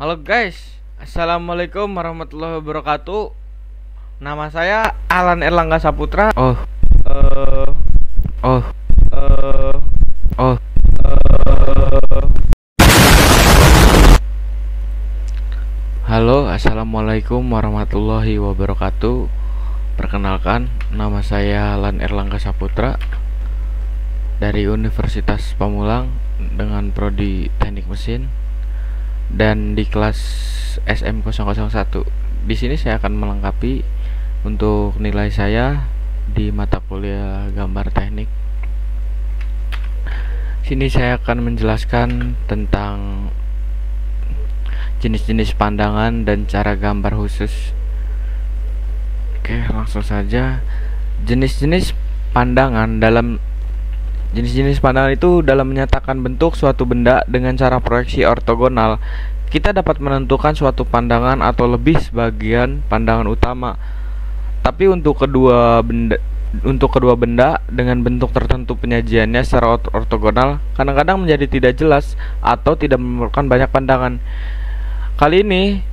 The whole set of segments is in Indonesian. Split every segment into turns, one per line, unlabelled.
Halo guys, assalamualaikum warahmatullahi wabarakatuh. Nama saya Alan Erlangga Saputra. Eh, oh, eh, oh, Halo, assalamualaikum warahmatullahi wabarakatuh. Perkenalkan, nama saya Alan Erlangga Saputra dari Universitas Pamulang dengan prodi Teknik Mesin dan di kelas SM001. Di sini saya akan melengkapi untuk nilai saya di mata kuliah gambar teknik. Sini saya akan menjelaskan tentang jenis-jenis pandangan dan cara gambar khusus. Oke, langsung saja. Jenis-jenis pandangan itu dalam menyatakan bentuk suatu benda dengan cara proyeksi ortogonal. Kita dapat menentukan suatu pandangan atau lebih sebagian pandangan utama. Tapi untuk kedua benda dengan bentuk tertentu penyajiannya secara ortogonal kadang-kadang menjadi tidak jelas atau tidak memerlukan banyak pandangan. Kali ini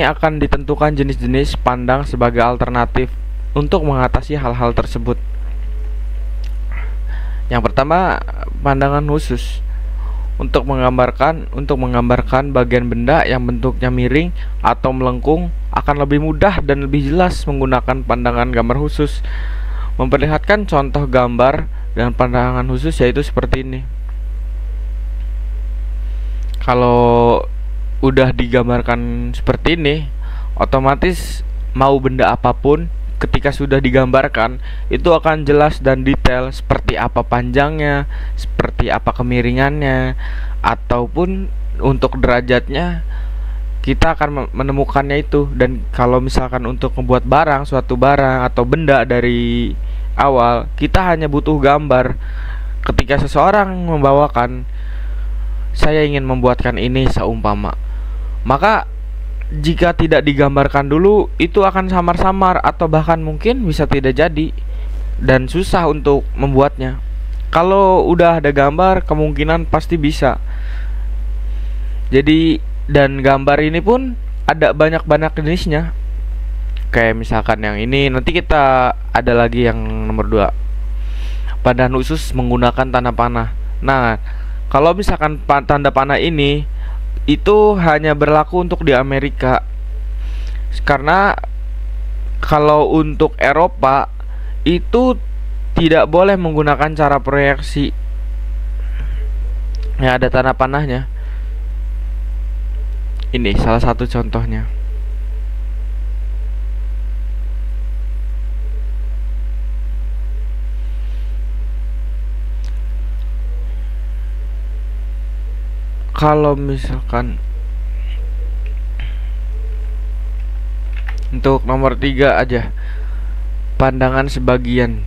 akan ditentukan jenis-jenis pandang sebagai alternatif untuk mengatasi hal-hal tersebut. Yang pertama, pandangan khusus. Untuk menggambarkan bagian benda yang bentuknya miring atau melengkung akan lebih mudah dan lebih jelas menggunakan pandangan gambar khusus. Memperlihatkan contoh gambar dengan pandangan khusus yaitu seperti ini. Kalau udah digambarkan seperti ini, otomatis mau benda apapun ketika sudah digambarkan itu akan jelas dan detail, seperti apa panjangnya, seperti apa kemiringannya, ataupun untuk derajatnya kita akan menemukannya itu. Dan kalau misalkan untuk membuat suatu barang atau benda dari awal, kita hanya butuh gambar. Ketika seseorang membawakan, saya ingin membuatkan ini seumpama, maka jika tidak digambarkan dulu itu akan samar-samar atau bahkan mungkin bisa tidak jadi dan susah untuk membuatnya. Kalau udah ada gambar kemungkinan pasti bisa. Jadi, dan gambar ini pun ada banyak-banyak jenisnya. Kayak misalkan yang ini, nanti kita ada lagi yang nomor 2, pandangan khusus menggunakan tanda panah. Nah, kalau misalkan tanda panah ini itu hanya berlaku untuk di Amerika, karena kalau untuk Eropa itu tidak boleh menggunakan cara proyeksi. Ya, ada tanda panahnya. Ini salah satu contohnya. Kalau misalkan untuk nomor 3 aja, pandangan sebagian.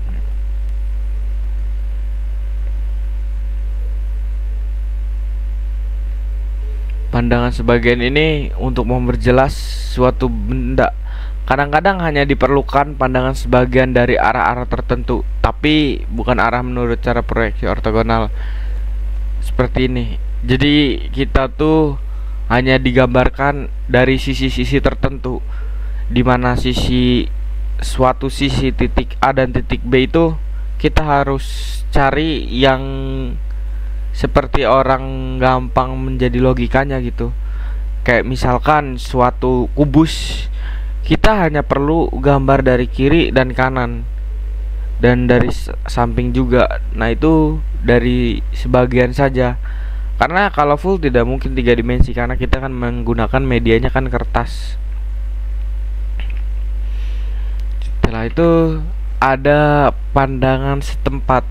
Pandangan sebagian ini untuk memperjelas suatu benda. Kadang-kadang hanya diperlukan pandangan sebagian dari arah-arah tertentu, tapi bukan arah menurut cara proyeksi ortogonal. Seperti ini. Jadi kita tuh hanya digambarkan dari sisi-sisi tertentu, dimana suatu sisi titik A dan titik B itu kita harus cari yang seperti orang gampang menjadi logikanya gitu. Kayak misalkan suatu kubus, kita hanya perlu gambar dari kiri dan kanan dan dari samping juga. Nah, itu dari sebagian saja, karena kalau full tidak mungkin 3 dimensi, karena kita kan menggunakan medianya kan kertas. Setelah itu ada pandangan setempat.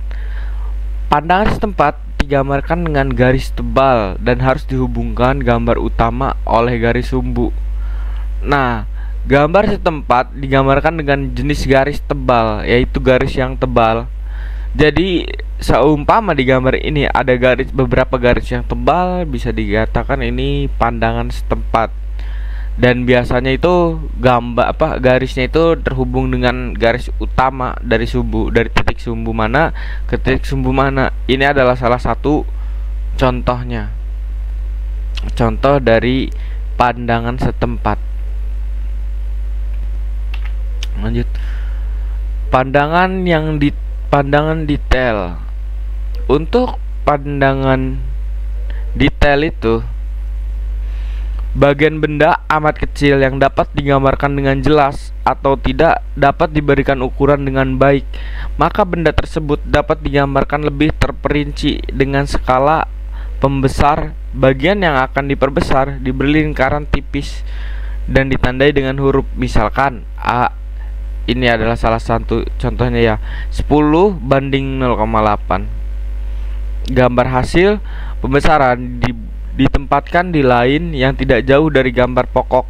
Pandangan setempat digambarkan dengan garis tebal dan harus dihubungkan gambar utama oleh garis sumbu. Nah, gambar setempat digambarkan dengan jenis garis tebal, yaitu garis yang tebal. Jadi seumpama di gambar ini ada beberapa garis yang tebal, bisa dikatakan ini pandangan setempat. Dan biasanya itu garisnya itu terhubung dengan garis utama dari titik sumbu mana ke titik sumbu mana. Ini adalah salah satu contohnya. contoh dari pandangan setempat. Lanjut. Pandangan detail. Untuk pandangan detail itu bagian benda amat kecil yang dapat digambarkan dengan jelas atau tidak dapat diberikan ukuran dengan baik, maka benda tersebut dapat digambarkan lebih terperinci dengan skala pembesar. Bagian yang akan diperbesar diberi lingkaran tipis dan ditandai dengan huruf, misalkan A. Ini adalah salah satu contohnya ya, 10:0,8. Gambar hasil pembesaran ditempatkan di lain yang tidak jauh dari gambar pokok.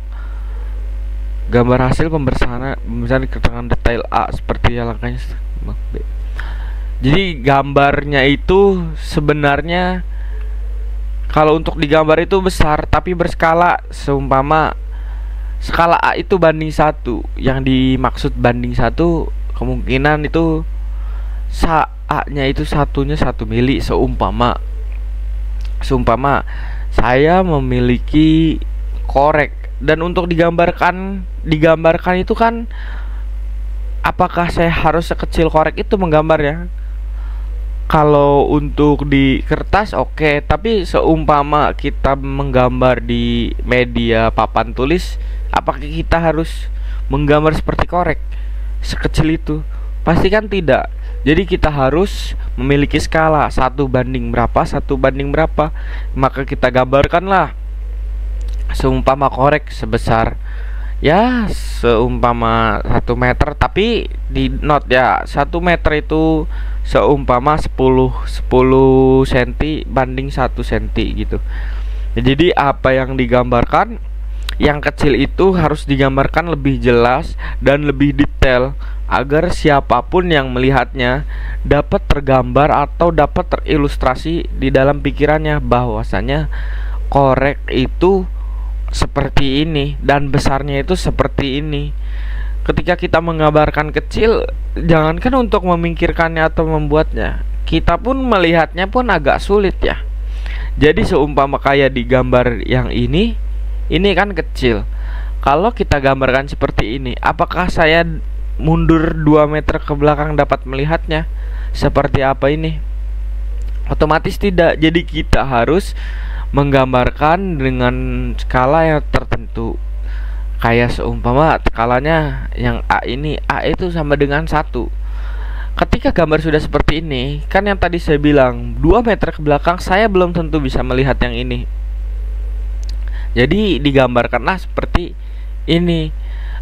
Gambar hasil pembesaran keterangan detail A seperti yang langkahnya B. Jadi gambarnya itu sebenarnya kalau untuk digambar itu besar tapi berskala, seumpama skala A itu banding 1. Yang dimaksud banding 1 kemungkinan itu A-nya itu satunya 1 mili. Seumpama saya memiliki korek, dan untuk digambarkan itu kan, apakah saya harus sekecil korek itu menggambarnya? Kalau untuk di kertas oke, tapi seumpama kita menggambar di media papan tulis, apakah kita harus menggambar seperti korek sekecil itu? Pastikan tidak. Jadi kita harus memiliki skala 1:berapa, maka kita gambarkanlah seumpama korek sebesar ya seumpama 1 meter, tapi di note ya 1 meter itu seumpama 10 cm banding 1 cm gitu. Jadi apa yang digambarkan yang kecil itu harus digambarkan lebih jelas dan lebih detail agar siapapun yang melihatnya dapat tergambar atau dapat terilustrasi di dalam pikirannya bahwasanya korek itu seperti ini dan besarnya itu seperti ini. Ketika kita menggambarkan kecil, jangankan untuk memikirkannya atau membuatnya, kita pun melihatnya pun agak sulit ya. Jadi seumpama kayak di gambar yang ini kan kecil. Kalau kita gambarkan seperti ini, apakah saya mundur 2 meter ke belakang dapat melihatnya seperti apa ini? Otomatis tidak. Jadi kita harus menggambarkan dengan skala yang tertentu. Kayak seumpama skalanya yang A ini, A itu sama dengan 1. Ketika gambar sudah seperti ini, kan yang tadi saya bilang 2 meter ke belakang saya belum tentu bisa melihat yang ini. Jadi digambarkanlah seperti ini.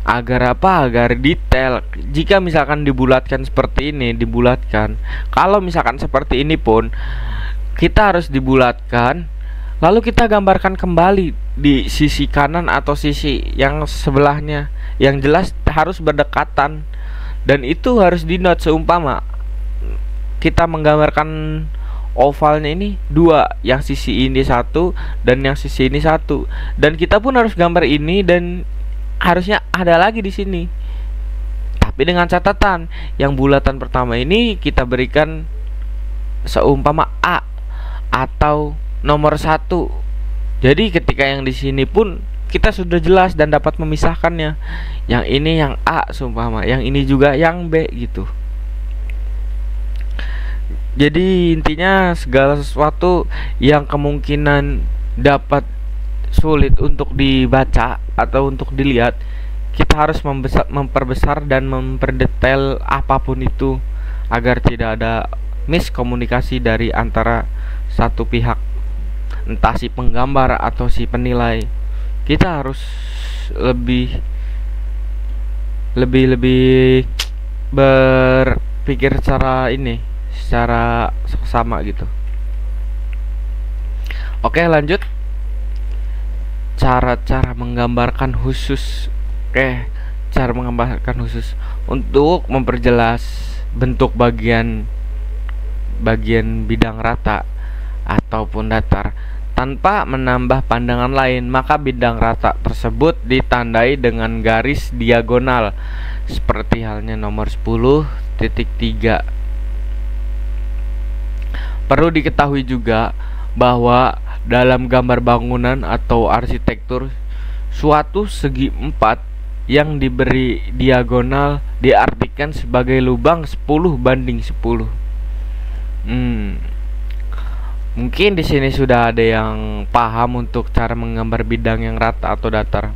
Agar apa? Agar detail. Jika misalkan dibulatkan seperti ini, dibulatkan. Kalau misalkan seperti ini pun kita harus dibulatkan. Lalu kita gambarkan kembali di sisi kanan atau sisi yang sebelahnya. Yang jelas harus berdekatan. Dan itu harus di note. Seumpama kita menggambarkan ovalnya ini 2, yang sisi ini 1 dan yang sisi ini 1. Dan kita pun harus gambar ini dan harusnya ada lagi di sini. Tapi dengan catatan, yang bulatan pertama ini kita berikan seumpama A atau nomor 1. Jadi ketika yang di sini pun kita sudah jelas dan dapat memisahkannya. Yang ini yang A seumpama, yang ini juga yang B gitu. Jadi intinya segala sesuatu yang kemungkinan dapat sulit untuk dibaca atau untuk dilihat, kita harus memperbesar dan memperdetail apapun itu agar tidak ada miskomunikasi dari antara satu pihak, entah si penggambar atau si penilai. Kita harus lebih berpikir secara sama gitu. Oke, lanjut. Cara menggambarkan khusus. Cara menggambarkan khusus untuk memperjelas bentuk bagian bidang rata ataupun datar tanpa menambah pandangan lain, maka bidang rata tersebut ditandai dengan garis diagonal seperti halnya nomor 10.3. Perlu diketahui juga bahwa dalam gambar bangunan atau arsitektur, suatu segi empat yang diberi diagonal diartikan sebagai lubang 10:10. Mungkin di sini sudah ada yang paham untuk cara menggambar bidang yang rata atau datar.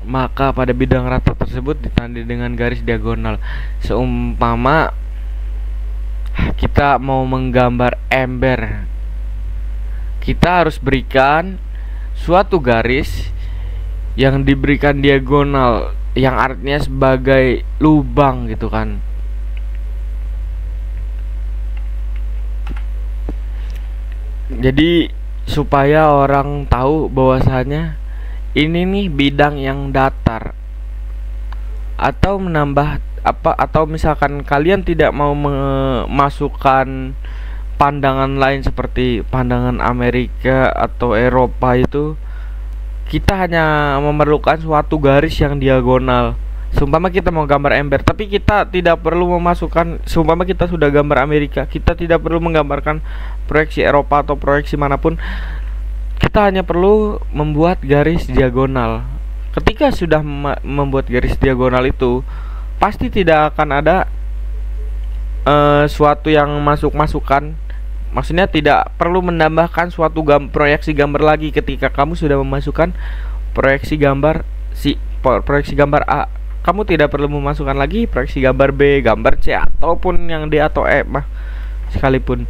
Maka pada bidang rata tersebut ditandai dengan garis diagonal. Seumpama kita mau menggambar ember, kita harus berikan suatu garis yang diberikan diagonal, yang artinya sebagai lubang gitu kan. Jadi supaya orang tahu bahwasanya ini nih bidang yang datar. Atau menambah apa, atau misalkan kalian tidak mau memasukkan pandangan lain seperti pandangan Amerika atau Eropa, itu kita hanya memerlukan suatu garis yang diagonal. Seumpama kita mau gambar ember, tapi kita tidak perlu memasukkan, seumpama kita sudah gambar Amerika, kita tidak perlu menggambarkan proyeksi Eropa atau proyeksi manapun. Kita hanya perlu membuat garis diagonal. Ketika sudah membuat garis diagonal itu, pasti tidak akan ada suatu yang masuk-masukan. Maksudnya tidak perlu menambahkan suatu proyeksi gambar lagi ketika kamu sudah memasukkan proyeksi gambar proyeksi gambar A. Kamu tidak perlu memasukkan lagi proyeksi gambar B, gambar C, ataupun yang D atau E sekalipun.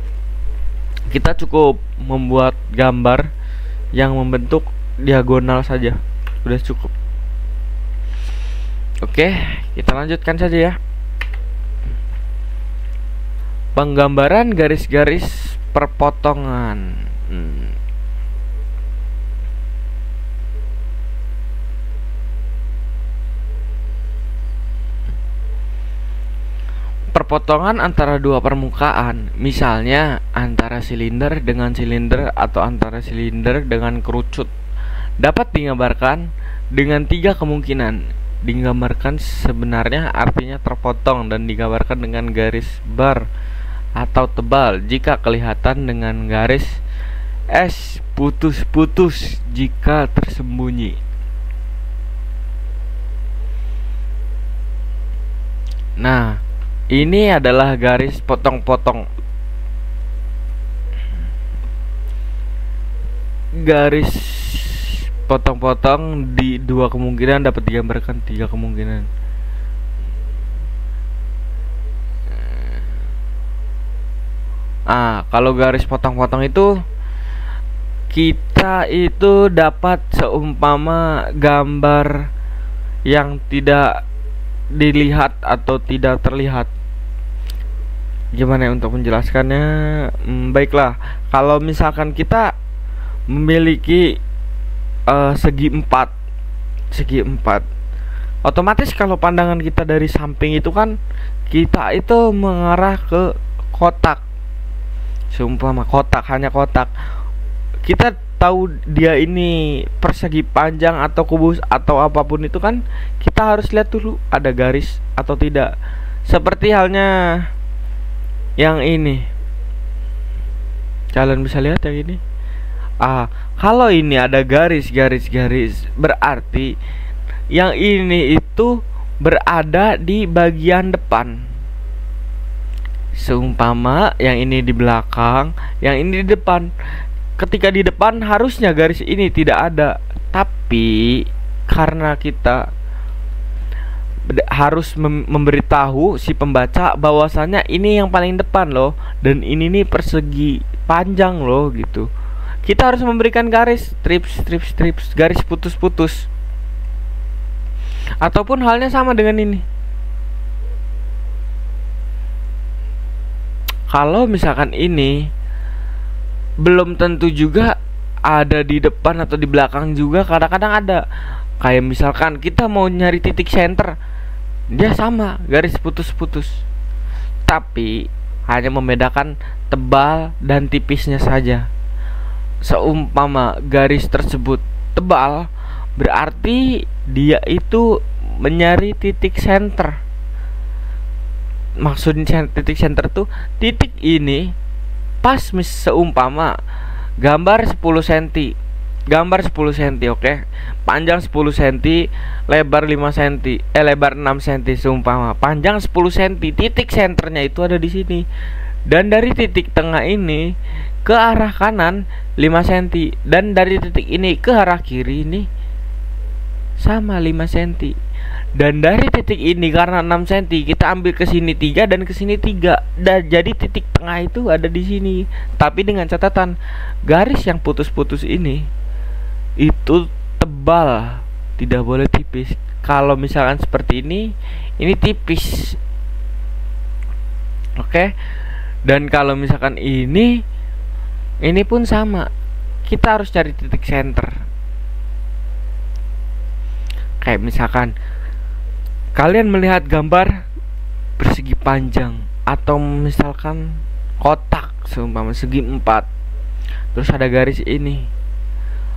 Kita cukup membuat gambar yang membentuk diagonal saja, sudah cukup. Oke, kita lanjutkan saja ya. Penggambaran garis-garis perpotongan. Perpotongan antara dua permukaan, misalnya antara silinder dengan silinder atau antara silinder dengan kerucut, dapat digambarkan dengan 3 kemungkinan. Digambarkan sebenarnya artinya terpotong dan digambarkan dengan garis bar atau tebal jika kelihatan, dengan garis S putus-putus jika tersembunyi. Nah, ini adalah garis potong-potong. Garis potong-potong di 2 kemungkinan dapat digambarkan 3 kemungkinan. Kalau garis potong-potong itu kita itu dapat seumpama gambar yang tidak dilihat atau tidak terlihat. Gimana untuk menjelaskannya? Baiklah, kalau misalkan kita memiliki segi empat, otomatis kalau pandangan kita dari samping itu kan kita itu mengarah ke kotak. Seumpama kotak, hanya kotak, kita tahu dia ini persegi panjang atau kubus atau apapun itu kan kita harus lihat dulu ada garis atau tidak. Seperti halnya yang ini, kalian bisa lihat yang ini. Kalau ini ada garis-garis berarti yang ini itu berada di bagian depan. Seumpama yang ini di belakang, yang ini di depan. Ketika di depan harusnya garis ini tidak ada, tapi karena kita harus memberitahu si pembaca bahwasanya ini yang paling depan loh, dan ini nih persegi panjang loh gitu, kita harus memberikan garis strips, garis putus-putus. Ataupun halnya sama dengan ini. Kalau misalkan ini belum tentu juga ada di depan atau di belakang juga, kadang-kadang ada. Kayak misalkan kita mau nyari titik center, dia sama garis putus-putus, tapi hanya membedakan tebal dan tipisnya saja. Seumpama garis tersebut tebal, berarti dia itu mencari titik center. maksudnya titik center tuh titik ini pas seumpama gambar 10 cm. Gambar 10 cm, oke. Panjang 10 cm, lebar 5 cm, lebar 6 cm seumpama. Panjang 10 cm, titik senternya itu ada di sini. Dan dari titik tengah ini ke arah kanan 5 cm, dan dari titik ini ke arah kiri ini sama 5 cm. Dan dari titik ini karena 6 cm kita ambil ke sini 3 dan ke sini 3. Dan jadi titik tengah itu ada di sini. Tapi dengan catatan garis yang putus-putus ini itu tebal, tidak boleh tipis. Kalau misalkan seperti ini tipis. Oke. Dan kalau misalkan ini pun sama. Kita harus cari titik center. Kayak misalkan kalian melihat gambar persegi panjang atau misalkan kotak seumpama segi 4, terus ada garis ini.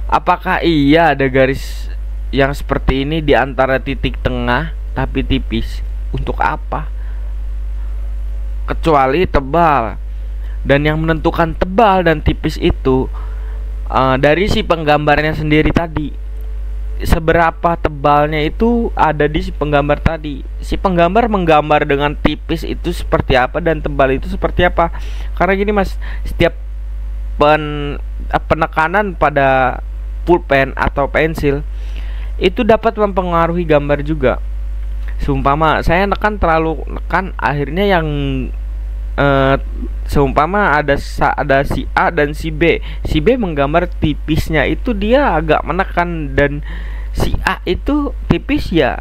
Apakah iya ada garis yang seperti ini di antara titik tengah tapi tipis? Untuk apa? Kecuali tebal. Dan yang menentukan tebal dan tipis itu dari si penggambarnya sendiri tadi. Seberapa tebalnya itu ada di si penggambar tadi. Si penggambar menggambar dengan tipis itu seperti apa dan tebal itu seperti apa. Karena gini mas, setiap penekanan pada pulpen atau pensil itu dapat mempengaruhi gambar juga. Seumpama saya terlalu nekan, akhirnya yang seumpama ada si A dan si B. Si B menggambar tipisnya itu dia agak menekan, dan si A itu tipis ya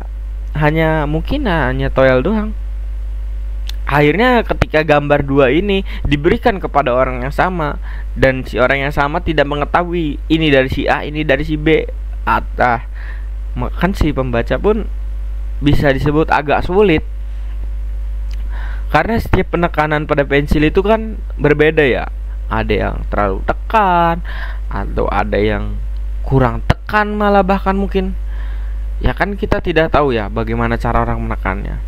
mungkin hanya toel doang. Akhirnya ketika gambar dua ini diberikan kepada orang yang sama, dan si orang yang sama tidak mengetahui ini dari si A, ini dari si B, kan si pembaca pun bisa disebut agak sulit. Karena setiap penekanan pada pensil itu kan berbeda ya. Ada yang terlalu tekan, atau ada yang kurang tekan malah bahkan mungkin. Ya kan kita tidak tahu ya bagaimana cara orang menekannya.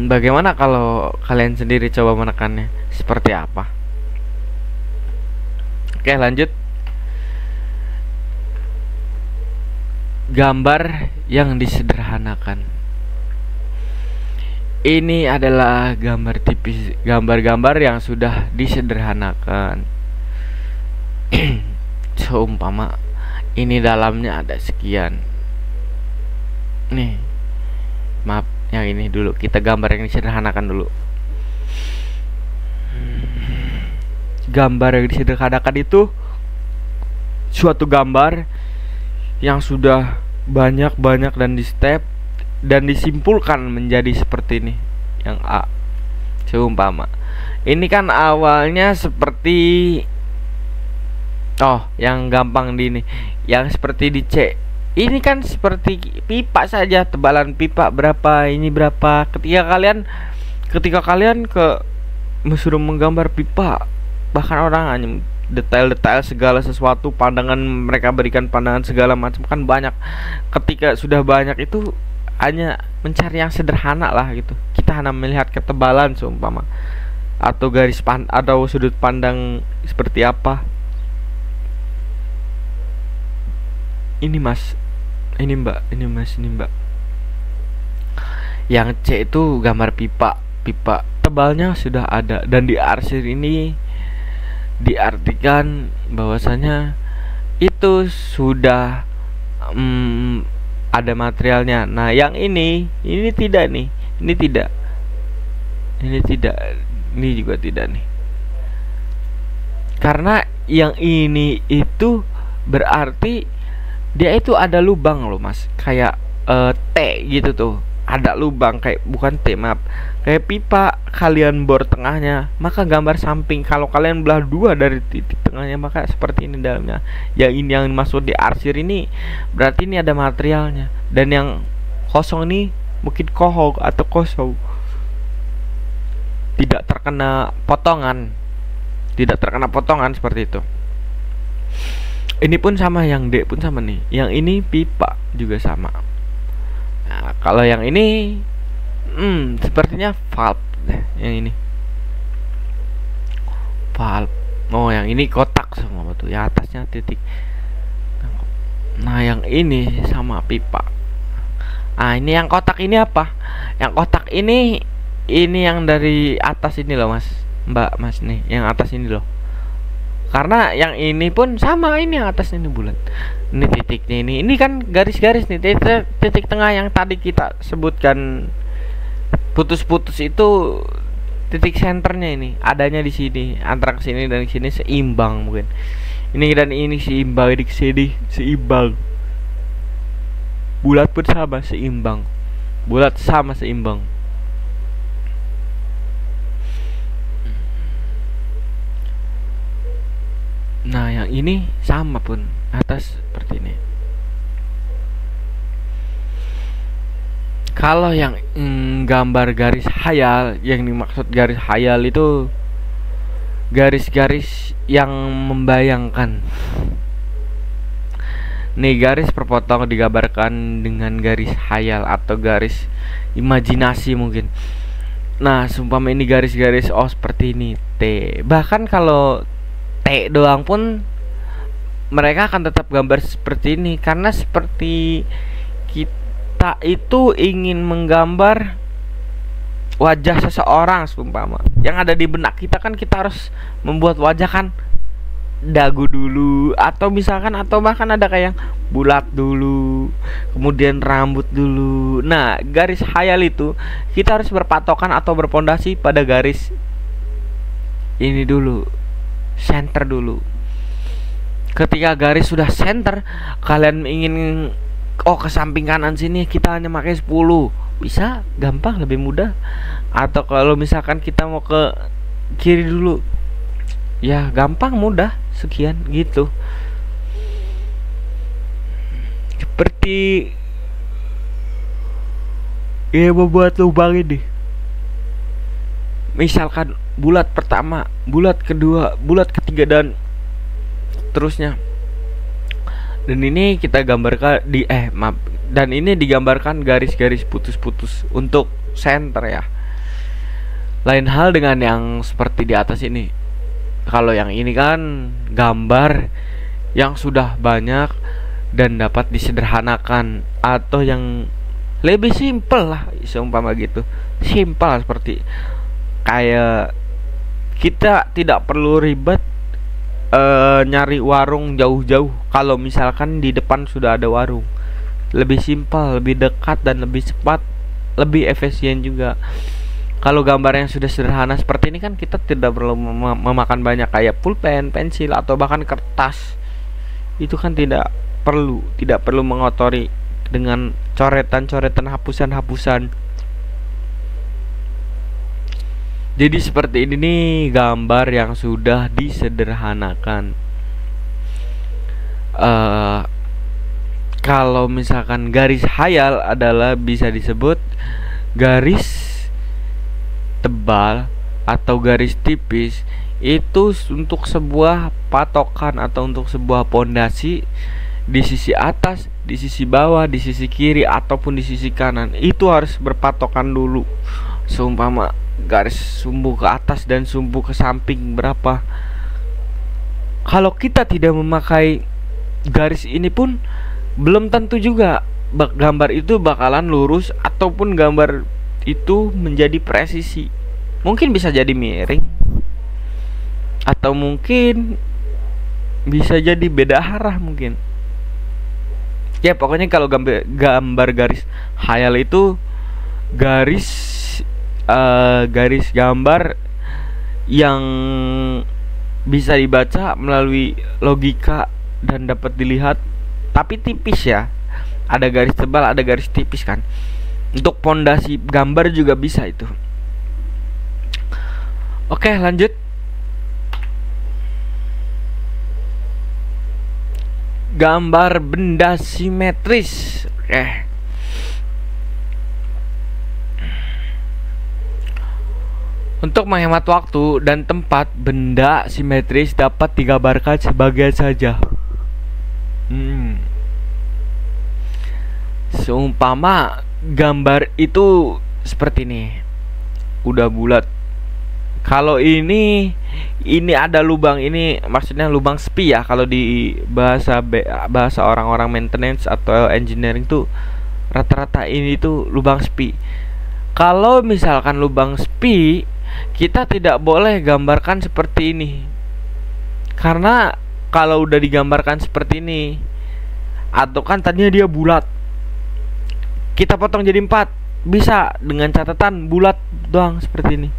Bagaimana kalau kalian sendiri coba menekannya? Seperti apa? Oke, lanjut. Gambar yang disederhanakan. Ini adalah gambar tipis, gambar-gambar yang sudah disederhanakan. Seumpama ini dalamnya ada sekian. Nih, maaf, yang ini dulu kita gambar yang disederhanakan dulu. Gambar yang disederhanakan itu suatu gambar yang sudah banyak dan di step dan disimpulkan menjadi seperti ini. Yang A, seumpama ini kan awalnya seperti yang gampang di ini, yang seperti di C ini kan seperti pipa saja, tebalan pipa berapa, ini berapa. Ketika kalian suruh menggambar pipa, bahkan orang hanya detail-detail segala sesuatu, pandangan mereka berikan pandangan segala macam kan banyak. Ketika sudah banyak itu hanya mencari yang sederhana lah gitu. Kita hanya melihat ketebalan seumpama, atau garis atau sudut pandang seperti apa. Ini mas, ini mbak, ini mas, ini mbak. Yang C itu gambar pipa tebalnya sudah ada, dan di arsir ini diartikan bahwasanya itu sudah ada materialnya. Nah, yang ini tidak nih. Ini tidak. Ini juga tidak nih. Karena yang ini itu berarti dia itu ada lubang loh, Mas. Kayak T gitu tuh. Ada lubang kayak, bukan T, maaf. Kayak pipa, kalian bor tengahnya, maka gambar samping. Kalau kalian belah dua dari titik tengahnya, maka seperti ini dalamnya. Yang ini yang masuk di arsir ini berarti ini ada materialnya. Dan yang kosong ini mungkin kohog atau kosong, tidak terkena potongan. Tidak terkena potongan seperti itu. Ini pun sama, yang D pun sama nih. Yang ini pipa juga sama. Nah, kalau yang ini Sepertinya valve deh yang ini. Valve. Oh, yang ini kotak semua betul. Ya atasnya titik. Nah, yang ini sama pipa. Ah, ini yang kotak ini apa? Yang kotak ini yang dari atas ini loh, Mas. Mbak, Mas nih, yang atas ini loh. Karena yang ini pun sama, ini yang atas ini bulat. Ini titiknya ini. Ini kan garis-garis nih, titik tengah yang tadi kita sebutkan putus-putus itu titik senternya ini. Adanya di sini, antara kesini dan kesini seimbang mungkin. Ini dan ini seimbang, di sini seimbang. Bulat pun sama seimbang. Bulat sama seimbang. Nah, yang ini sama pun atas seperti ini. Kalau yang gambar garis hayal, yang dimaksud garis hayal itu garis-garis yang membayangkan. Nih, garis perpotong digambarkan dengan garis hayal atau garis imajinasi mungkin. Nah, sumpama ini garis-garis seperti ini T. Bahkan kalau T doang pun mereka akan tetap gambar seperti ini, karena seperti kita itu ingin menggambar wajah seseorang seumpama yang ada di benak kita, kan kita harus membuat wajah kan, dagu dulu, atau misalkan atau bahkan ada kayak bulat dulu, kemudian rambut dulu. Nah, garis hayal itu kita harus berpatokan atau berpondasi pada garis ini dulu, center dulu. Ketika garis sudah center, kalian ingin ke samping kanan sini, kita hanya pakai 10. Bisa, gampang, lebih mudah. Atau kalau misalkan kita mau ke kiri dulu, ya gampang, mudah, sekian gitu. Seperti ya membuat lubang ini. Misalkan bulat pertama, bulat kedua, bulat ketiga, dan terusnya. Dan ini kita gambarkan dan ini digambarkan garis-garis putus-putus untuk center ya. Lain hal dengan yang seperti di atas ini. Kalau yang ini kan gambar yang sudah banyak dan dapat disederhanakan, atau yang lebih simpel lah, seumpama gitu. Simpel seperti kayak kita tidak perlu ribet nyari warung jauh-jauh. Kalau misalkan di depan sudah ada warung, lebih simpel, lebih dekat, dan lebih cepat, lebih efisien juga. Kalau gambar yang sudah sederhana seperti ini kan kita tidak perlu memakan banyak kayak pulpen, pensil, atau bahkan kertas. Itu kan tidak perlu mengotori dengan coretan-coretan, hapusan-hapusan. Jadi seperti ini nih gambar yang sudah disederhanakan. Kalau misalkan garis hayal adalah bisa disebut garis tebal atau garis tipis, itu untuk sebuah patokan atau untuk sebuah pondasi di sisi atas, di sisi bawah, di sisi kiri, ataupun di sisi kanan. Itu harus berpatokan dulu. Seumpama garis sumbu ke atas dan sumbu ke samping berapa. Kalau kita tidak memakai garis ini pun belum tentu juga gambar itu bakalan lurus, ataupun gambar itu menjadi presisi. Mungkin bisa jadi miring, atau mungkin bisa jadi beda arah mungkin. Ya pokoknya kalau gambar garis hayal itu garis gambar yang bisa dibaca melalui logika dan dapat dilihat, tapi tipis ya. Ada garis tebal, ada garis tipis kan. Untuk pondasi gambar juga bisa itu. Oke, lanjut. Gambar benda simetris. Untuk menghemat waktu dan tempat, benda simetris dapat digambarkan sebagian saja. Seumpama gambar itu seperti ini, udah bulat. Kalau ini ada lubang, ini maksudnya lubang spi ya, kalau di bahasa orang-orang maintenance atau engineering tuh rata-rata ini tuh lubang spi. Kalau misalkan lubang spi, kita tidak boleh gambarkan seperti ini, karena kalau udah digambarkan seperti ini, atau kan tadinya dia bulat, kita potong jadi 4, bisa dengan catatan bulat doang seperti ini.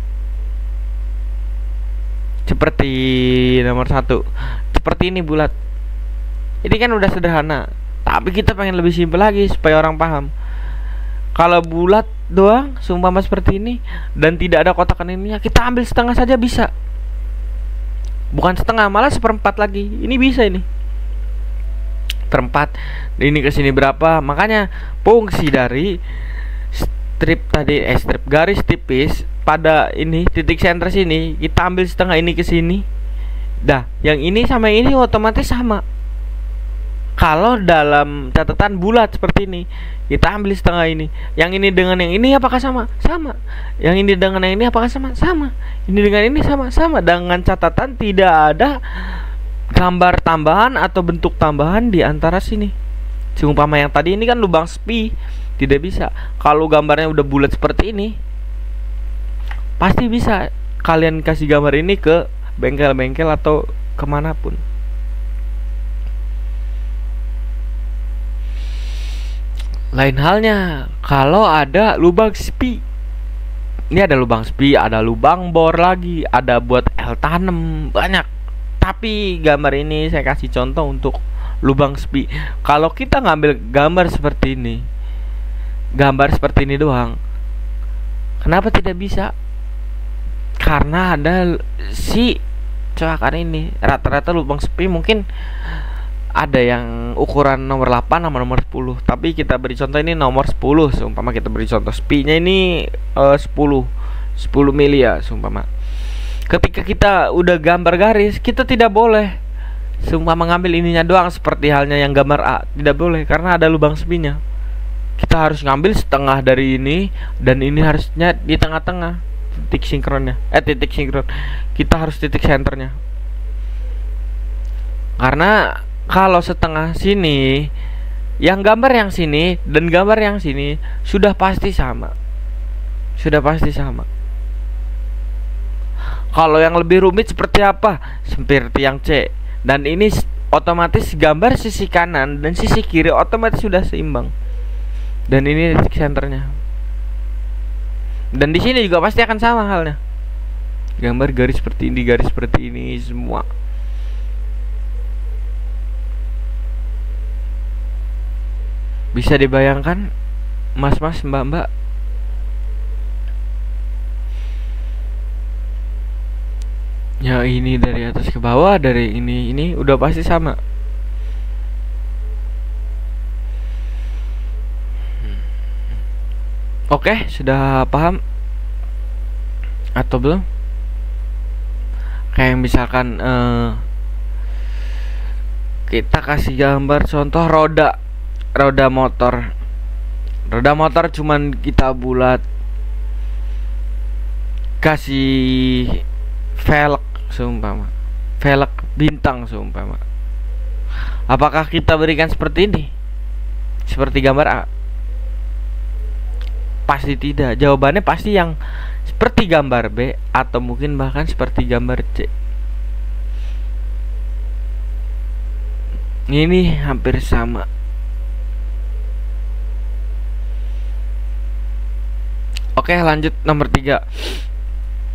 Seperti nomor 1, seperti ini bulat. Ini kan udah sederhana, tapi kita pengen lebih simpel lagi supaya orang paham. Kalau bulat doang seumpama seperti ini dan tidak ada kotakan ininya, kita ambil setengah saja bisa. Bukan setengah, malah seperempat lagi. Ini bisa, ini perempat. Ini kesini berapa? Makanya fungsi dari strip tadi, strip garis tipis pada ini titik center sini, kita ambil setengah ini ke sini. Dah, yang ini sama ini otomatis sama. Kalau dalam catatan bulat seperti ini, kita ambil setengah ini. Yang ini dengan yang ini apakah sama? Sama. Yang ini dengan yang ini apakah sama? Sama. Ini dengan ini sama? Sama. Dengan catatan tidak ada gambar tambahan atau bentuk tambahan di antara sini. Seumpama yang tadi ini kan lubang spi, tidak bisa. Kalau gambarnya udah bulat seperti ini, pasti bisa kalian kasih gambar ini ke bengkel-bengkel atau kemanapun. Lain halnya kalau ada lubang spi. Ini ada lubang spi, ada lubang bor lagi, ada buat L tanam, banyak. Tapi gambar ini saya kasih contoh untuk lubang spi. Kalau kita ngambil gambar seperti ini, gambar seperti ini doang, kenapa tidak bisa? Karena ada si coakan ini. Rata-rata lubang spi mungkin ada yang ukuran nomor 8 sama nomor 10, tapi kita beri contoh ini nomor 10. Seumpama kita beri contoh spi-nya ini 10 mili ya seumpama. Ketika kita udah gambar garis, kita tidak boleh seumpama mengambil ininya doang seperti halnya yang gambar A, tidak boleh karena ada lubang spi-nya. Kita harus ngambil setengah dari ini, dan ini harusnya di tengah-tengah titik sinkronnya. Titik sinkron. Kita harus titik senternya. Karena kalau setengah sini, yang gambar yang sini dan gambar yang sini sudah pasti sama. Sudah pasti sama. Kalau yang lebih rumit seperti apa? Seperti yang C. Dan ini otomatis gambar sisi kanan dan sisi kiri otomatis sudah seimbang. Dan ini titik senternya. Dan di sini juga pasti akan sama halnya. Gambar garis seperti ini semua. Bisa dibayangkan, mas-mas, mbak-mbak? Ya ini dari atas ke bawah, dari ini udah pasti sama. Oke, sudah paham atau belum? Kayak misalkan kita kasih gambar contoh roda motor. Roda motor cuman kita bulat, kasih velg seumpama, velg bintang seumpama. Apakah kita berikan seperti ini? Seperti gambar A? Pasti tidak. Jawabannya pasti yang seperti gambar B atau mungkin bahkan seperti gambar C. Ini hampir sama. Oke, lanjut nomor 3.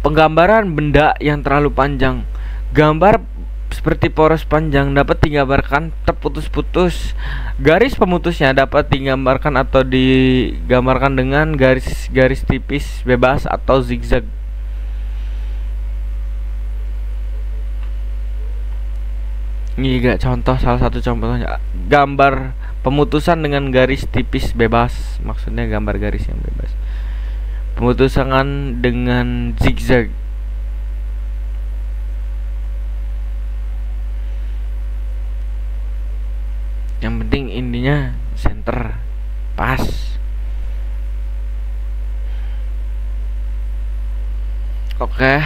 Penggambaran benda yang terlalu panjang. Gambar seperti poros panjang dapat digambarkan terputus-putus. Garis pemutusnya dapat digambarkan atau digambarkan dengan garis-garis tipis bebas atau zigzag. Ini gak contoh, salah satu contohnya gambar pemutusan dengan garis tipis bebas, maksudnya gambar garis yang bebas. Pemutusan dengan zigzag. Yang penting intinya center pas. Oke,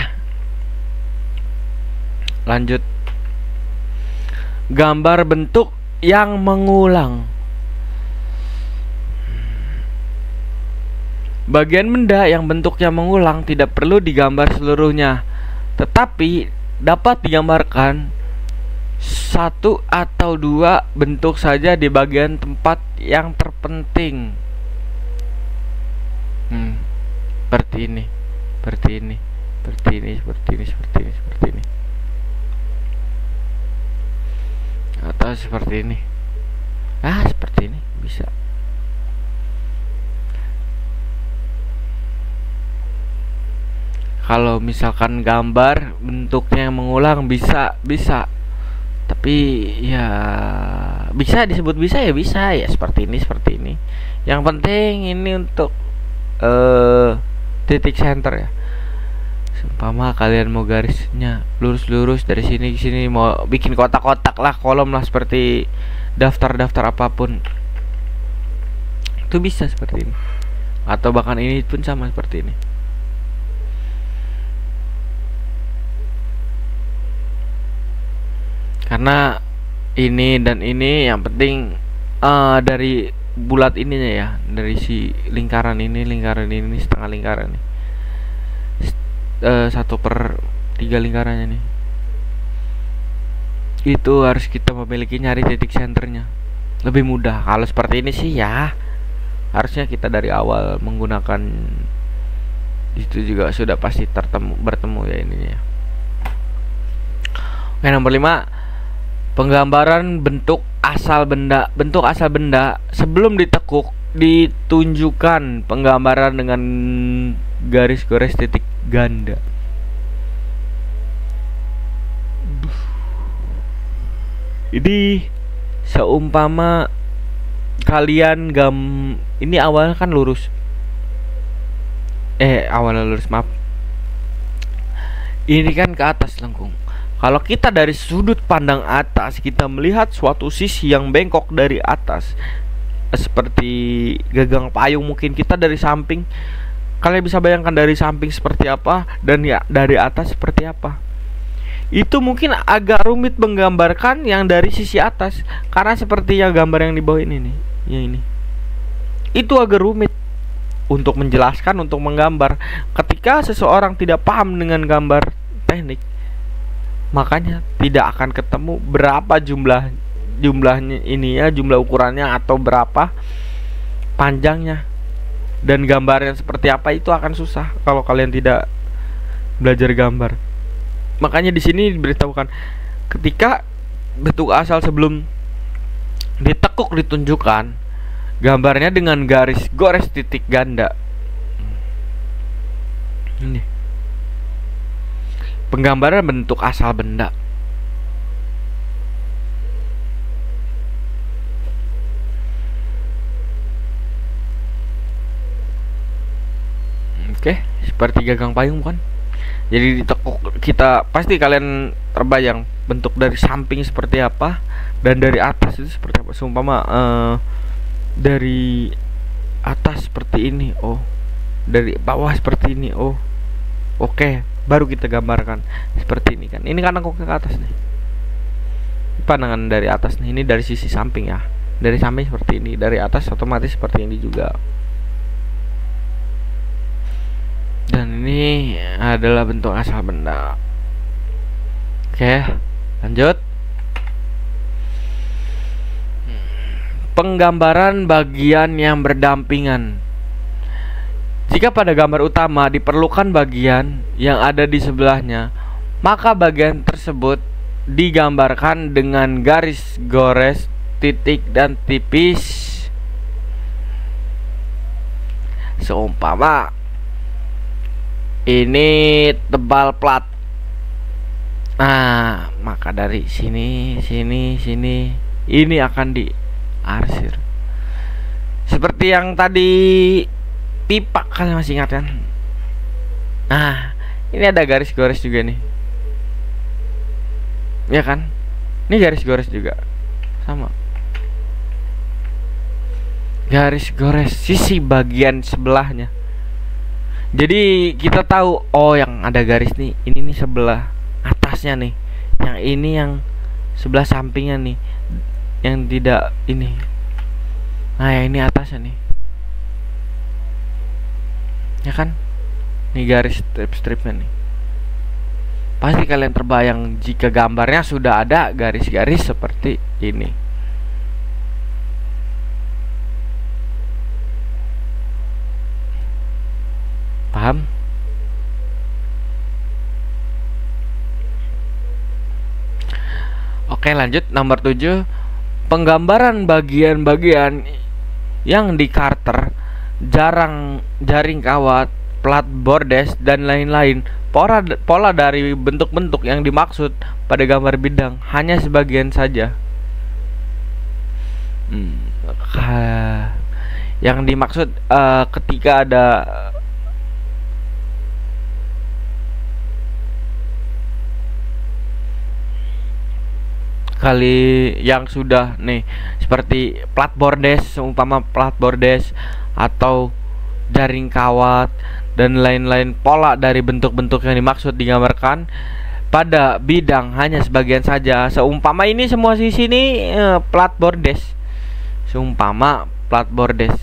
lanjut. Gambar bentuk yang mengulang. Bagian benda yang bentuknya mengulang tidak perlu digambar seluruhnya, tetapi dapat digambarkan satu atau dua bentuk saja di bagian tempat yang terpenting. Seperti ini, seperti ini, seperti ini, seperti ini, seperti ini, seperti ini, atau seperti ini. Seperti ini bisa. Kalau misalkan gambar bentuknya yang mengulang bisa, tapi ya bisa disebut bisa ya seperti ini, seperti ini. Yang penting ini untuk titik center ya. Seumpama kalian mau garisnya lurus-lurus dari sini ke sini, mau bikin kotak-kotak lah, kolom lah, seperti daftar-daftar apapun, itu bisa seperti ini. Atau bahkan ini pun sama seperti ini. Karena ini dan ini yang penting dari bulat ininya ya, dari si lingkaran ini setengah lingkaran nih, 1/3 lingkarannya nih, itu harus kita memiliki nyari titik senternya. Lebih mudah kalau seperti ini sih ya, harusnya kita dari awal menggunakan itu juga sudah pasti bertemu ya ininya. Oke, nomor 5, penggambaran bentuk asal benda. Bentuk asal benda sebelum ditekuk ditunjukkan penggambaran dengan garis-garis titik ganda. Ini seumpama kalian ini awalnya kan lurus. Awalnya lurus, maaf. Ini kan ke atas lengkung. Kalau kita dari sudut pandang atas, kita melihat suatu sisi yang bengkok dari atas, seperti gagang payung. Mungkin kita dari samping, kalian bisa bayangkan dari samping seperti apa, dan ya dari atas seperti apa. Itu mungkin agak rumit menggambarkan yang dari sisi atas, karena seperti yang gambar yang di bawah ini nih, yang ini. Itu agak rumit untuk menjelaskan, untuk menggambar. Ketika seseorang tidak paham dengan gambar teknik, makanya tidak akan ketemu berapa jumlahnya ini ya, jumlah ukurannya atau berapa panjangnya, dan gambarnya seperti apa itu akan susah kalau kalian tidak belajar gambar. Makanya di sini diberitahukan ketika bentuk asal sebelum ditekuk ditunjukkan gambarnya dengan garis gores titik ganda. Ini penggambaran bentuk asal benda. Oke, seperti gagang payung kan. Jadi ditekuk, kita pasti kalian terbayang bentuk dari samping seperti apa dan dari atas itu seperti apa. Seumpama dari atas seperti ini, dari bawah seperti ini, oke, baru kita gambarkan seperti ini kan. Ini kan nengok ke atas nih, pandangan dari atas nih. Ini dari sisi samping ya, dari samping seperti ini, dari atas otomatis seperti ini juga. Dan ini adalah bentuk asal benda. Oke, lanjut. Penggambaran bagian yang berdampingan. Jika pada gambar utama diperlukan bagian yang ada di sebelahnya, maka bagian tersebut digambarkan dengan garis gores, titik, dan tipis. Seumpama ini tebal plat. Nah, maka dari sini ini akan diarsir. Seperti yang tadi pipa, kalian masih ingat kan? Nah, ini ada garis gores juga nih. Ya kan? Ini garis gores juga. Sama. Garis gores sisi bagian sebelahnya. Jadi kita tahu, oh yang ada garis nih, ini nih sebelah atasnya nih, yang ini yang sebelah sampingnya nih, yang tidak ini. Nah yang ini atasnya nih, ya kan? Nih garis strip-stripnya nih. Pasti kalian terbayang jika gambarnya sudah ada garis-garis seperti ini. Paham? Oke, lanjut nomor 7. Penggambaran bagian-bagian yang di karter, jaring kawat, plat bordes dan lain-lain. Pola dari bentuk-bentuk yang dimaksud pada gambar bidang hanya sebagian saja. Yang dimaksud ketika ada kali yang sudah nih seperti plat bordes, seumpama plat bordes atau jaring kawat dan lain-lain, pola dari bentuk-bentuk yang dimaksud digambarkan pada bidang hanya sebagian saja. Seumpama ini semua sisi ini plat bordes, seumpama plat bordes,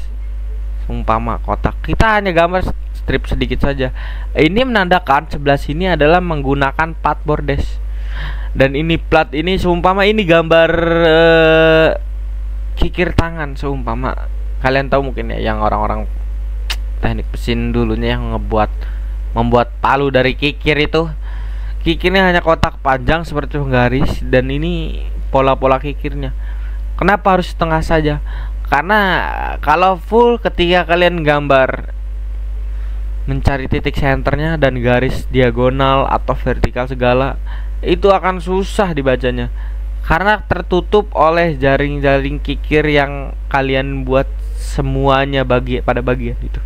seumpama kotak, kita hanya gambar strip sedikit saja. Ini menandakan sebelah sini adalah menggunakan plat bordes. Dan ini plat ini seumpama ini gambar kikir tangan, seumpama kalian tahu mungkin ya yang orang-orang teknik mesin dulunya yang membuat palu dari kikir itu. Kikirnya hanya kotak panjang seperti penggaris, dan ini pola-pola kikirnya. Kenapa harus setengah saja? Karena kalau full, ketika kalian gambar mencari titik senternya dan garis diagonal atau vertikal segala, itu akan susah dibacanya karena tertutup oleh jaring-jaring kikir yang kalian buat semuanya pada bagian itu.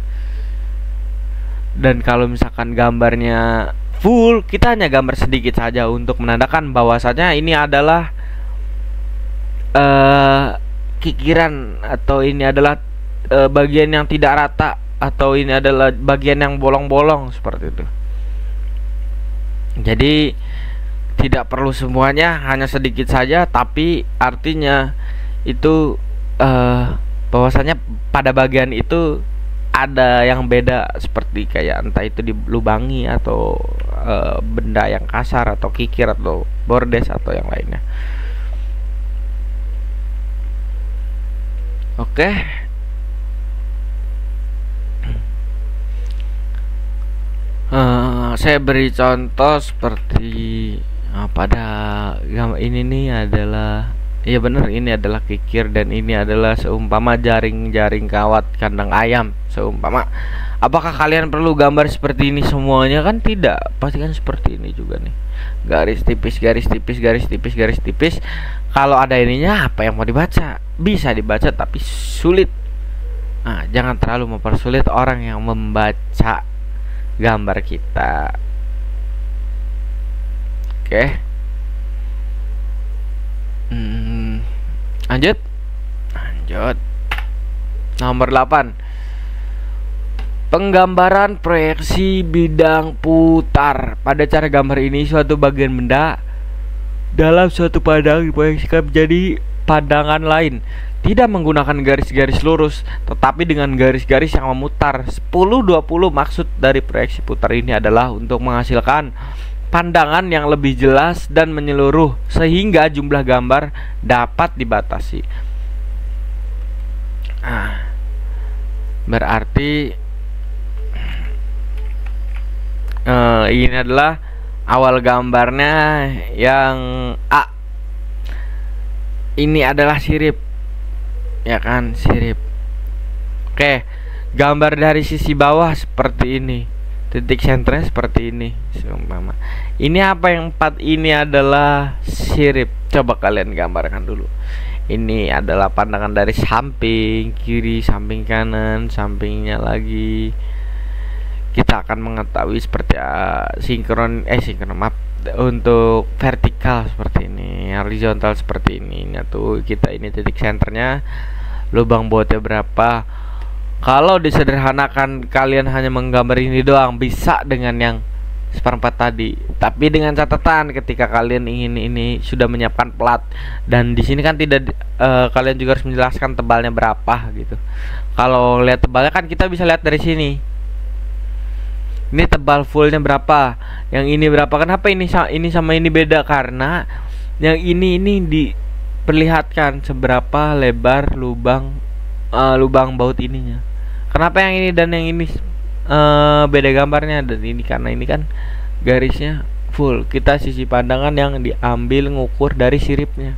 Dan kalau misalkan gambarnya full, kita hanya gambar sedikit saja untuk menandakan bahwasanya ini adalah kikiran, atau ini adalah bagian yang tidak rata, atau ini adalah bagian yang bolong-bolong seperti itu. Jadi tidak perlu semuanya, hanya sedikit saja, tapi artinya itu bahwasanya pada bagian itu ada yang beda, seperti kayak entah itu dilubangi atau benda yang kasar atau kikir atau bordes atau yang lainnya. Oke. Saya beri contoh seperti pada gambar ini nih adalah, iya bener, ini adalah kikir dan ini adalah seumpama jaring-jaring kawat kandang ayam seumpama. Apakah kalian perlu gambar seperti ini semuanya? Kan tidak, pasti kan seperti ini juga nih, garis tipis, garis tipis, garis tipis, garis tipis. Kalau ada ininya, apa yang mau dibaca? Bisa dibaca tapi sulit. Nah, jangan terlalu mempersulit orang yang membaca gambar kita. Oke. Lanjut. Nomor 8. Penggambaran proyeksi bidang putar. Pada cara gambar ini, suatu bagian benda dalam suatu pandangan diproyeksikan menjadi pandangan lain, tidak menggunakan garis-garis lurus, tetapi dengan garis-garis yang memutar. 10-20 maksud dari proyeksi putar ini adalah untuk menghasilkan pandangan yang lebih jelas dan menyeluruh, sehingga jumlah gambar dapat dibatasi. Berarti ini adalah awal gambarnya yang A. Ini adalah sirip, ya kan, sirip. Oke, gambar dari sisi bawah seperti ini, titik senternya seperti ini seumpama. Ini apa yang 4 ini adalah sirip. Coba kalian gambarkan dulu. Ini adalah pandangan dari samping kiri, samping kanan, sampingnya lagi. Kita akan mengetahui seperti sinkron maaf, untuk vertikal seperti ini, horizontal seperti ini. Nah tuh kita ini titik senternya, lubang bautnya berapa, Kalau disederhanakan kalian hanya menggambar ini doang bisa dengan yang seperempat tadi. Tapi dengan catatan ketika kalian ingin ini sudah menyiapkan plat, dan di sini kan tidak kalian juga harus menjelaskan tebalnya berapa gitu. Kalau lihat tebalnya kan kita bisa lihat dari sini. Ini tebal fullnya berapa, yang ini berapa. Kenapa ini sama ini beda? Karena yang ini diperlihatkan seberapa lebar lubang baut ininya. Kenapa yang ini dan yang ini beda gambarnya? Dan ini karena ini kan garisnya full. Kita sisi pandangan yang diambil ngukur dari siripnya.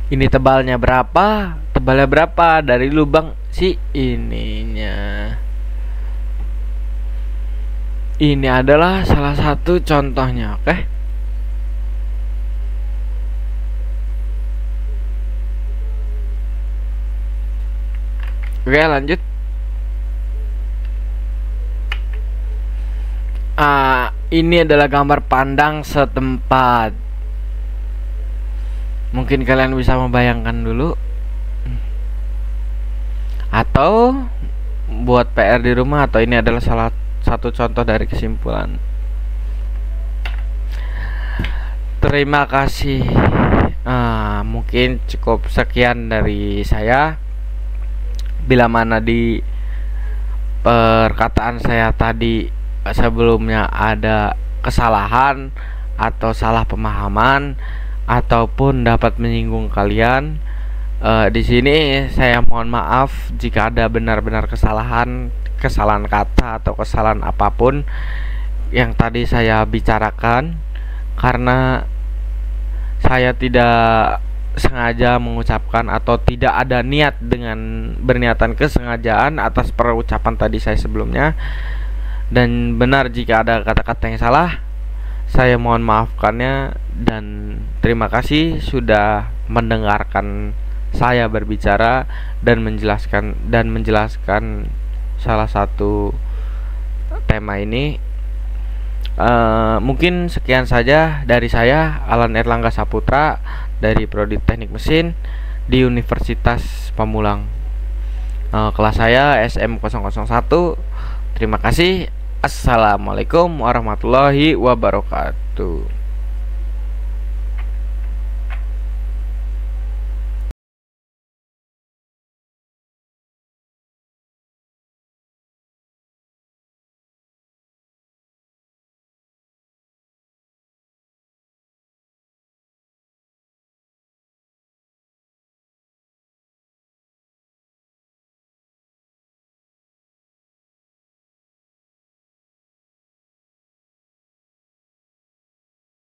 Ini tebalnya berapa? Tebalnya berapa dari lubang si ininya. Ini adalah salah satu contohnya, oke? Oke, lanjut. Ini adalah gambar pandang setempat. Mungkin kalian bisa membayangkan dulu, atau buat PR di rumah, atau ini adalah salah satu contoh dari kesimpulan. Terima kasih. Mungkin cukup sekian dari saya. Bila mana di perkataan saya tadi sebelumnya ada kesalahan atau salah pemahaman ataupun dapat menyinggung kalian, di sini saya mohon maaf jika ada benar-benar kesalahan kata atau kesalahan apapun yang tadi saya bicarakan, karena saya tidak sengaja mengucapkan atau tidak ada niat dengan berniatan kesengajaan atas perucapan tadi saya sebelumnya. Dan benar jika ada kata-kata yang salah, saya mohon maafkannya, dan terima kasih sudah mendengarkan saya berbicara dan menjelaskan salah satu tema ini. Mungkin sekian saja dari saya, Alan Erlangga Saputra dari Prodi Teknik Mesin di Universitas Pamulang. Kelas saya SM001. Terima kasih. Assalamualaikum warahmatullahi wabarakatuh.